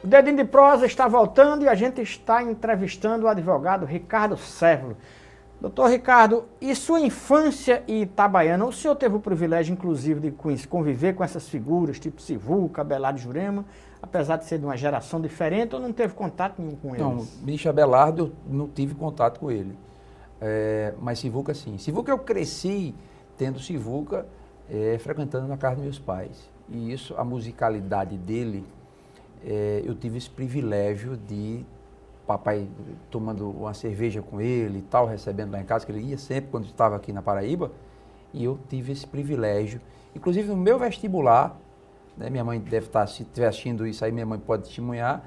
O Dedinho de Prosa está voltando e a gente está entrevistando o advogado Ricardo Cérvulo. Doutor Ricardo, e sua infância em Itabaiana, o senhor teve o privilégio, inclusive, de conviver com essas figuras, tipo Sivuca, Abelardo e Jurema, apesar de ser de uma geração diferente, ou não teve contato nenhum com eles? Não, bicho Abelardo, eu não tive contato com ele. Mas Sivuca, sim. Sivuca, eu cresci tendo Sivuca frequentando na casa dos meus pais. E isso, a musicalidade dele, eu tive esse privilégio de papai tomando uma cerveja com ele e tal, recebendo lá em casa, que ele ia sempre quando estava aqui na Paraíba, e eu tive esse privilégio. Inclusive no meu vestibular, né, minha mãe deve estar, se estiver assistindo isso aí, minha mãe pode testemunhar,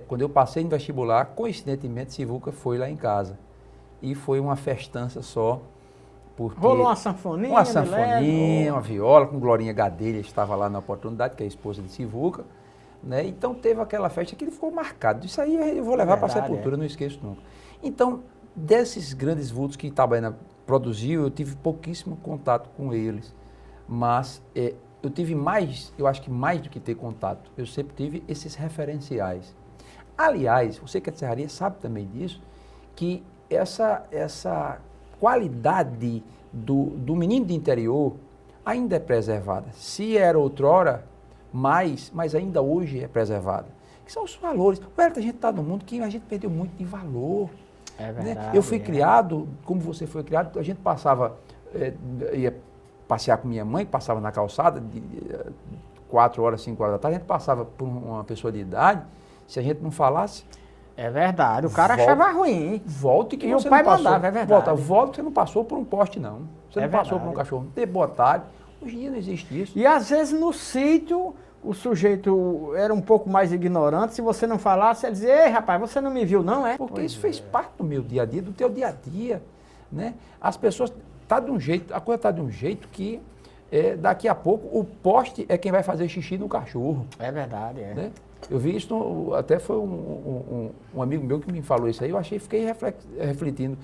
quando eu passei no vestibular, coincidentemente, Sivuca foi lá em casa. E foi uma festança só. Porque rolou uma sanfoninha? Uma sanfoninha, uma viola, com Glorinha Gadelha, estava lá na oportunidade, que é a esposa de Sivuca. Né? Então teve aquela festa que ele ficou marcado. Isso aí eu vou levar para a sepultura, não esqueço nunca. Então, desses grandes vultos que Itabaiana produziu, eu tive pouquíssimo contato com eles. Mas eu tive mais, eu acho que mais do que ter contato, eu sempre tive esses referenciais. Aliás, você que é de Serraria sabe também disso, que essa qualidade do menino de interior ainda é preservada. Se era outrora, mas ainda hoje é preservada. Que são os valores. A gente está num mundo que a gente perdeu muito de valor. É verdade. Né? Eu fui criado, como você foi criado, a gente passava, ia passear com minha mãe, passava na calçada, de 4 horas, 5 horas da tarde, a gente passava por uma pessoa de idade, se a gente não falasse... É verdade, o cara achava ruim, hein? Volte que e você o pai não passou. mandava, é verdade. Volta que você não passou por um poste, não. Você não passou por um cachorro. Dê boa tarde. Hoje em dia não existe isso. E às vezes no sítio, o sujeito era um pouco mais ignorante, se você não falasse, ele dizia, ei rapaz, você não me viu não, é? Porque isso fez parte do meu dia a dia, do teu dia a dia, né? As pessoas, a coisa está de um jeito que daqui a pouco o poste é quem vai fazer xixi no cachorro. É verdade, né? Eu vi isso, até foi um amigo meu que me falou isso aí, fiquei refletindo.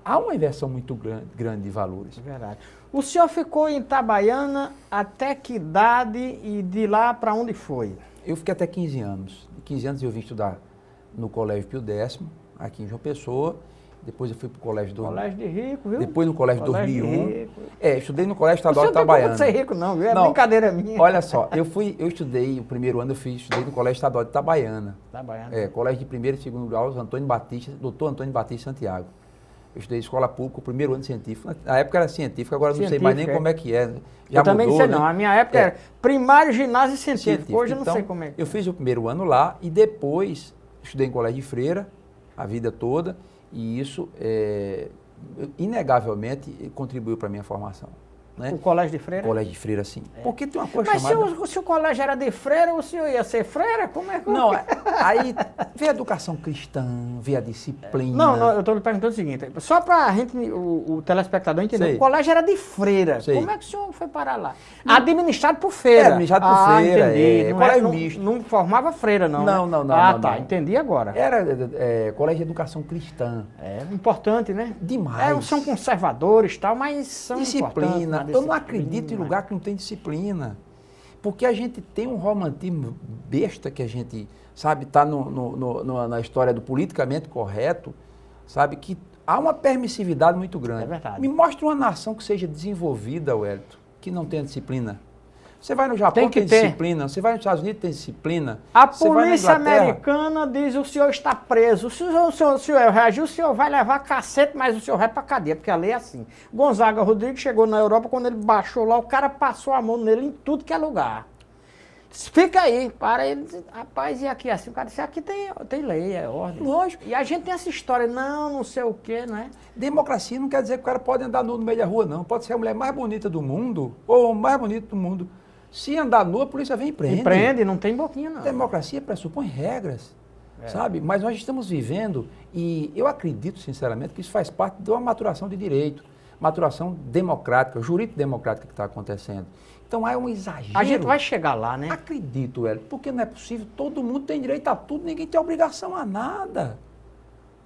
Há uma inversão muito grande de valores. É verdade. O senhor ficou em Itabaiana até que idade e de lá para onde foi? Eu fiquei até 15 anos. De 15 anos eu vim estudar no Colégio Pio X, aqui em João Pessoa. Depois eu fui para o Colégio do... Colégio de Rico, viu? Depois no Colégio 2001. Estudei no Colégio Estadual de Itabaiana. Itabaiana. Não tem como ser rico não, viu? É brincadeira minha. Olha só, eu estudei, o primeiro ano estudei no Colégio Estadual de Itabaiana. Colégio de primeiro e segundo grau, Doutor Antônio Batista Santiago. Eu estudei escola pública, o primeiro ano científico. Na época era científico, agora não sei mais nem como é que é. Já eu também não sei, né? não. A minha época era primário, ginásio e científico. Hoje eu não sei como é que eu fiz o primeiro ano lá e depois estudei em colégio de freira a vida toda e isso, inegavelmente, contribuiu para a minha formação. Né? O colégio de freira? Colégio de freira, sim. Porque tem uma coisa Mas chamada... se o colégio era de freira, o senhor ia ser freira? Como é que... Não, aí vê a educação cristã, vê a disciplina... Não, eu estou lhe perguntando o seguinte, só para a gente, o telespectador entender, Sei. o colégio era de freira. Sei. Como é que o senhor foi parar lá? Administrado por freira. Administrado por freira, entendi. Não colégio misto. Não formava freira, não. Não. Tá, entendi agora. Era colégio de educação cristã. É importante, né? Demais. São conservadores e tal, mas são disciplina. Eu não acredito em lugar que não tem disciplina. Porque a gente tem um romantismo besta que a gente, sabe, está na história do politicamente correto, sabe, que há uma permissividade muito grande. É verdade. Me mostra uma nação que seja desenvolvida, Wellington, que não tenha disciplina. Você vai no Japão, tem disciplina. Você vai nos Estados Unidos, tem disciplina. A polícia americana diz o senhor está preso. Se o senhor reagir, o senhor vai levar cacete, mas o senhor vai para cadeia, porque a lei é assim. Gonzaga Rodrigues chegou na Europa, quando ele baixou lá, o cara passou a mão nele em tudo que é lugar. Fica aí, para ele, rapaz, e aqui assim? O cara disse, aqui tem lei, é ordem. Lógico. E a gente tem essa história, não sei o quê, não é? Democracia não quer dizer que o cara pode andar nu no meio da rua, não. Pode ser a mulher mais bonita do mundo, ou o mais bonito do mundo. Se andar nu, a polícia vem e prende. E prende, não tem boquinha, não. Democracia pressupõe regras, sabe? Mas nós estamos vivendo, e eu acredito, sinceramente, que isso faz parte de uma maturação de direito, maturação democrática, jurídico-democrática que está acontecendo. Então há um exagero. A gente vai chegar lá, né? Acredito, Hélio, porque não é possível, todo mundo tem direito a tudo, ninguém tem obrigação a nada.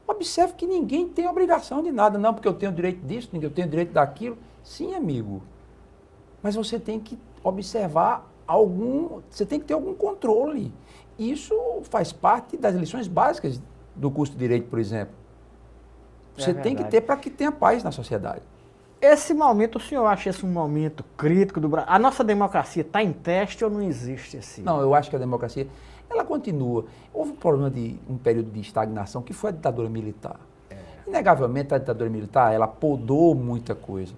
Observe que ninguém tem obrigação de nada, não, porque eu tenho direito disso, eu tenho direito daquilo. Sim, amigo, mas você tem que observar você tem que ter algum controle. Isso faz parte das lições básicas do curso de Direito, por exemplo. Você tem que ter para que tenha paz na sociedade. Esse momento, o senhor acha esse um momento crítico do Brasil? A nossa democracia está em teste ou não existe assim? Não, eu acho que a democracia, ela continua. Houve um problema um período de estagnação, que foi a ditadura militar. Inegavelmente, a ditadura militar, ela podou muita coisa.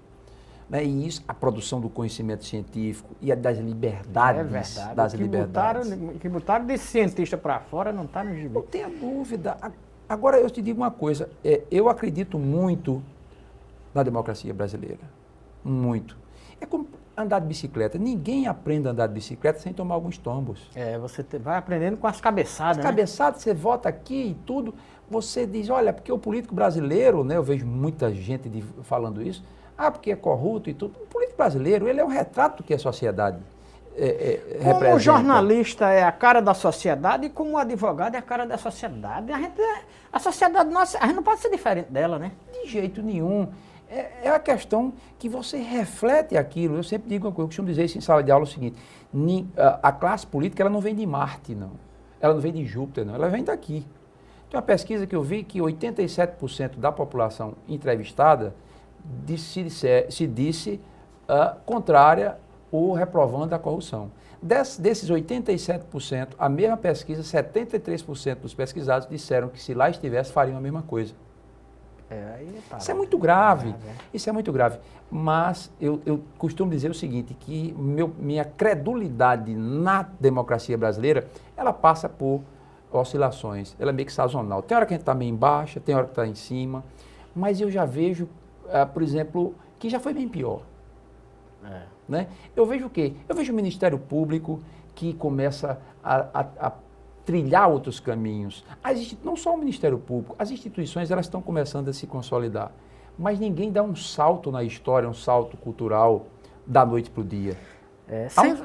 Né? E isso, a produção do conhecimento científico e das liberdades. É verdade. Das liberdades. Que botaram de cientista para fora não está no gibi. Não tenha dúvida. Agora, eu te digo uma coisa. Eu acredito muito na democracia brasileira. Muito. É como andar de bicicleta. Ninguém aprende a andar de bicicleta sem tomar alguns tombos. Você vai aprendendo com as cabeçadas, As cabeçadas, você vota aqui e tudo. Você diz, olha, porque o político brasileiro, né, eu vejo muita gente falando isso, porque é corrupto e tudo. O político brasileiro, ele é um retrato do que a sociedade representa. Como o jornalista é a cara da sociedade e como o advogado é a cara da sociedade. A sociedade nossa, a gente não pode ser diferente dela, né? De jeito nenhum. É a questão que você reflete aquilo. Eu sempre digo uma coisa, eu costumo dizer isso em sala de aula, é o seguinte, a classe política, ela não vem de Marte, não. Ela não vem de Júpiter, não. Ela vem daqui. Tem uma pesquisa que eu vi que 87% da população entrevistada se disse contrária ou reprovando a corrupção. Desses 87%, a mesma pesquisa, 73% dos pesquisados disseram que se lá estivesse, fariam a mesma coisa. Isso é muito grave, isso é muito grave. Mas eu costumo dizer o seguinte, que minha credulidade na democracia brasileira, ela passa por oscilações, ela é meio que sazonal. Tem hora que a gente está meio embaixo, tem hora que está em cima, mas eu já vejo, por exemplo, que já foi bem pior. Né? Eu vejo o quê? Eu vejo o Ministério Público que começa a trilhar outros caminhos. Não só o Ministério Público, as instituições elas estão começando a se consolidar, mas ninguém dá um salto na história, um salto cultural da noite para o dia.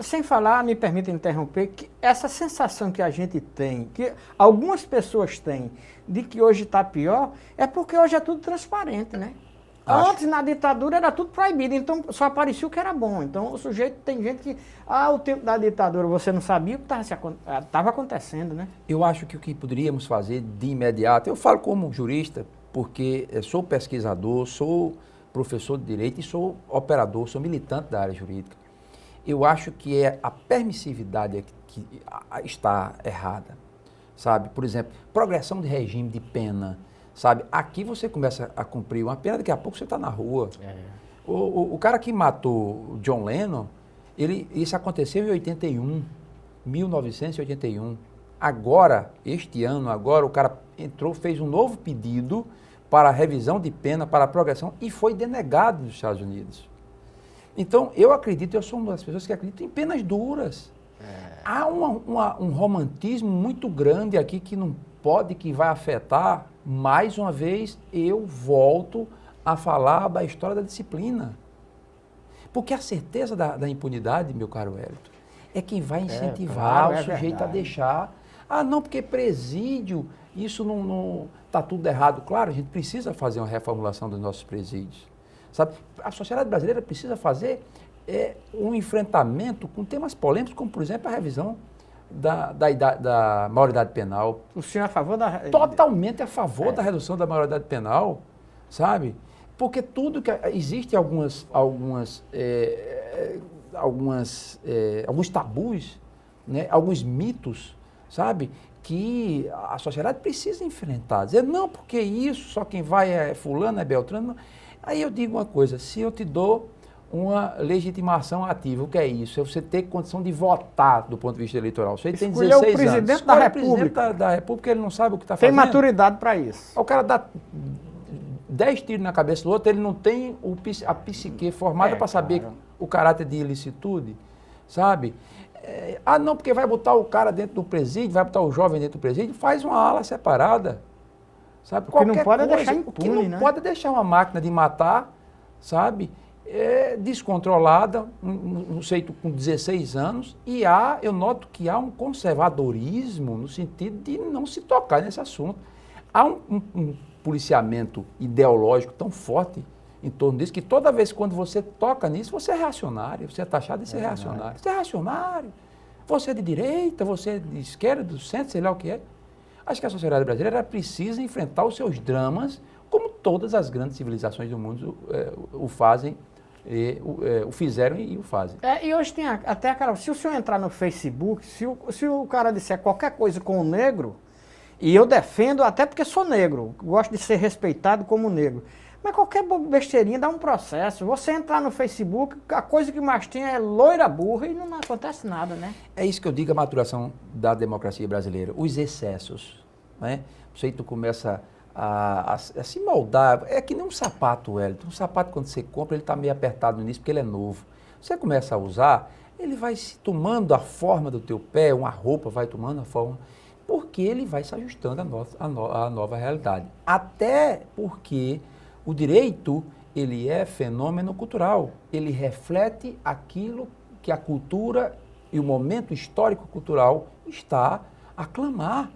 Sem falar, me permita interromper, que essa sensação que a gente tem, que algumas pessoas têm, de que hoje está pior, é porque hoje é tudo transparente, né? Antes, na ditadura, era tudo proibido, então só aparecia o que era bom. Então, o sujeito, tem gente que, o tempo da ditadura, você não sabia o que estava acontecendo, né? Eu acho que o que poderíamos fazer de imediato, eu falo como jurista, porque sou pesquisador, sou professor de direito e sou operador, sou militante da área jurídica. Eu acho que é a permissividade que está errada, sabe? Por exemplo, progressão de regime de pena, sabe? Aqui você começa a cumprir uma pena, daqui a pouco você está na rua. O cara que matou John Lennon, isso aconteceu em 1981. Agora, este ano, o cara fez um novo pedido para revisão de pena, para progressão, e foi denegado nos Estados Unidos. Então, eu sou uma das pessoas que acreditam em penas duras. Há um romantismo muito grande aqui que vai afetar, mais uma vez, eu volto a falar da história da disciplina. Porque a certeza da impunidade, meu caro Wellington, é quem vai incentivar o sujeito a deixar. Não, porque presídio, isso não está tudo errado. Claro, a gente precisa fazer uma reformulação dos nossos presídios. Sabe? A sociedade brasileira precisa fazer um enfrentamento com temas polêmicos, como, por exemplo, a revisão da maioridade penal. O senhor é a favor da... Totalmente a favor da redução da maioridade penal, sabe? Porque tudo que... Existem alguns tabus, né? Alguns mitos, sabe? Que a sociedade precisa enfrentar. Dizer, não, porque isso, só quem vai é fulano, é Beltrano. Não. Aí eu digo uma coisa, se eu te dou uma legitimação ativa, o que é isso? É você ter condição de votar do ponto de vista eleitoral. Você tem 16 anos. O presidente da República. O presidente da República, ele não sabe o que está fazendo. Tem maturidade para isso. O cara dá 10 tiros na cabeça do outro, ele não tem a psique formada para saber o caráter de ilicitude, sabe? Não, porque vai botar o cara dentro do presídio, vai botar o jovem dentro do presídio, faz uma ala separada. Sabe? O que não pode deixar impune, né? O que não pode deixar uma máquina de matar, sabe? Descontrolada, um sujeito com 16 anos, e eu noto que há um conservadorismo no sentido de não se tocar nesse assunto. Há um policiamento ideológico tão forte em torno disso, que toda vez quando você toca nisso, você é reacionário, você é taxado de ser reacionário. Você é reacionário, você é de direita, você é de esquerda, do centro, sei lá o que é. Acho que a sociedade brasileira precisa enfrentar os seus dramas, como todas as grandes civilizações do mundo o fazem, o fizeram e o fazem. E hoje tem até aquela... Se o senhor entrar no Facebook, se o cara disser qualquer coisa com o negro, e eu defendo até porque sou negro, gosto de ser respeitado como negro, mas qualquer besteirinha dá um processo. Você entrar no Facebook, a coisa que mais tem é loira burra e não acontece nada, né? É isso que eu digo, a maturação da democracia brasileira, os excessos, né? Você começa a se moldar, é que nem um sapato, Wellington. Um sapato, quando você compra, ele está meio apertado no início porque ele é novo. Você começa a usar, ele vai se tomando a forma do teu pé, uma roupa vai tomando a forma, porque ele vai se ajustando à nova realidade. Até porque o direito, ele é fenômeno cultural, ele reflete aquilo que a cultura e o momento histórico-cultural está a clamar.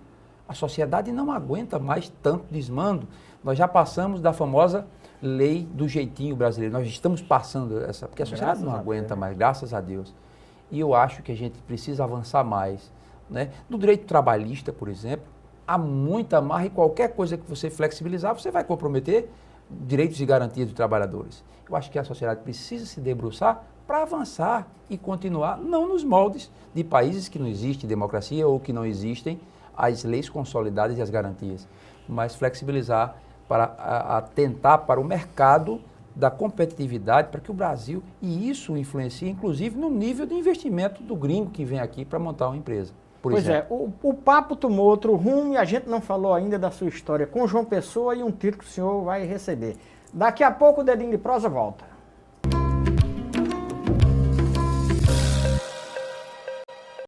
A sociedade não aguenta mais tanto desmando. Nós já passamos da famosa lei do jeitinho brasileiro. Nós estamos passando essa, porque a sociedade não aguenta mais, graças a Deus. E eu acho que a gente precisa avançar mais, né? No direito trabalhista, por exemplo, há muita amarra e qualquer coisa que você flexibilizar, você vai comprometer direitos e garantias dos trabalhadores. Eu acho que a sociedade precisa se debruçar para avançar e continuar, não nos moldes de países que não existe democracia ou que não existem as leis consolidadas e as garantias, mas flexibilizar para atentar para o mercado da competitividade, para que o Brasil, e isso influencia inclusive no nível de investimento do gringo que vem aqui para montar uma empresa. Pois é, o papo tomou outro rumo e a gente não falou ainda da sua história com João Pessoa e um título que o senhor vai receber. Daqui a pouco o Dedinho de Prosa volta.